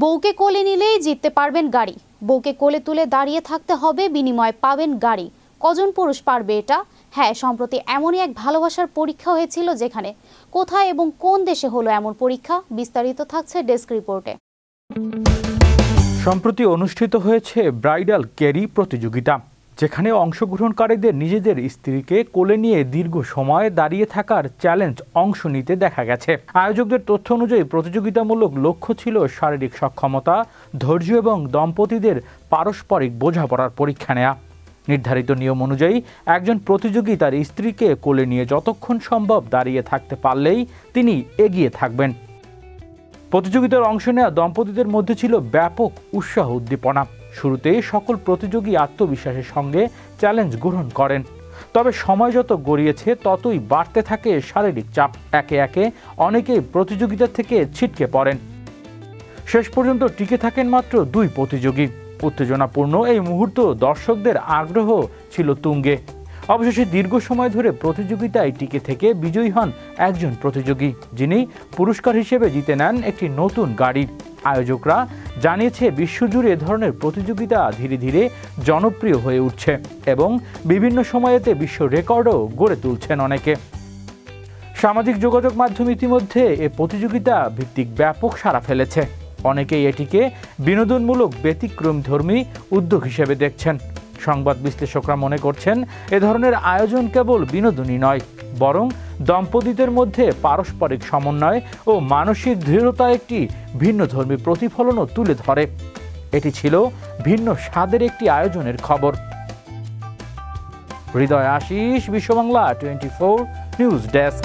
বউকে কোলে নিলেই জিততে পারবেন গাড়ি। বউকে কোলে তুলে দাঁড়িয়ে থাকতে হবে, বিনিময়ে পাবেন গাড়ি। কজন পুরুষ পারবে এটা? হ্যাঁ, সম্প্রতি এমনই এক ভালোবাসার পরীক্ষা হয়েছিল, যেখানে কোথায় এবং কোন দেশে হলো এমন পরীক্ষা, বিস্তারিত থাকছে ডেস্ক রিপোর্টে। সম্প্রতি অনুষ্ঠিত হয়েছে ব্রাইডাল ক্যারি প্রতিযোগিতা, যেখানে অংশগ্রহণকারীদের নিজেদের স্ত্রীকে কোলে নিয়ে দীর্ঘ সময় দাঁড়িয়ে থাকার চ্যালেঞ্জ অংশ নিতে দেখা গেছে। আয়োজকদের তথ্য অনুযায়ী প্রতিযোগিতামূলক লক্ষ্য ছিল শারীরিক সক্ষমতা, ধৈর্য এবং দম্পতিদের পারস্পরিক বোঝাপড়ার পরীক্ষা নেওয়া। নির্ধারিত নিয়ম অনুযায়ী একজন প্রতিযোগী তার স্ত্রীকে কোলে নিয়ে যতক্ষণ সম্ভব দাঁড়িয়ে থাকতে পারলেই তিনি এগিয়ে থাকবেন। প্রতিযোগিতার অংশ নেওয়া দম্পতিদের মধ্যে ছিল ব্যাপক উৎসাহ উদ্দীপনা। শুরুতেই সকল প্রতিযোগী আত্মবিশ্বাসের সঙ্গে চ্যালেঞ্জ গ্রহণ করেন, তবে সময় যত গড়িয়েছে ততই বাড়তে থাকে শারীরিক চাপ। একে একে অনেকেই প্রতিযোগিতা থেকে ছিটকে পড়েন। শেষ পর্যন্ত টিকে থাকেন মাত্র 2 প্রতিযোগী। উত্তেজনাপূর্ণ এই মুহূর্ত দর্শকদের আগ্রহ ছিল তুঙ্গে। অবশেষে দীর্ঘ সময় ধরে প্রতিযোগিতায় টিকে থেকে বিজয়ী হন একজন প্রতিযোগী, যিনি পুরস্কার হিসেবে জিতে নেন একটি নতুন গাড়ি। আয়োজকরা জানিয়েছে, বিশ্বজুড়ে এ ধরনের প্রতিযোগিতা ধীরে ধীরে জনপ্রিয় হয়ে উঠছে এবং বিভিন্ন সময়েতে বিশ্ব রেকর্ডও গড়ে তুলছেন অনেকে। সামাজিক যোগাযোগ মাধ্যম ইতিমধ্যে এ প্রতিযোগিতা ভিত্তিক ব্যাপক সাড়া ফেলেছে। অনেকেই এটিকে বিনোদনমূলক ব্যতিক্রমধর্মী উদ্যোগ হিসেবে দেখছেন। সংবাদ বিশ্লেষকরা মনে করছেন, এ ধরনের আয়োজন কেবল বিনোদনই নয়, বরং দম্পতিদের মধ্যে পারস্পরিক সমন্বয় ও মানসিক দৃঢ়তা একটি ভিন্নধর্মী প্রতিফলনও তুলে ধরে। এটি ছিল ভিন্ন স্বাদের একটি আয়োজনের খবর। হৃদয় আশিস, বিশ্ব বাংলা 24 নিউজ ডেস্ক।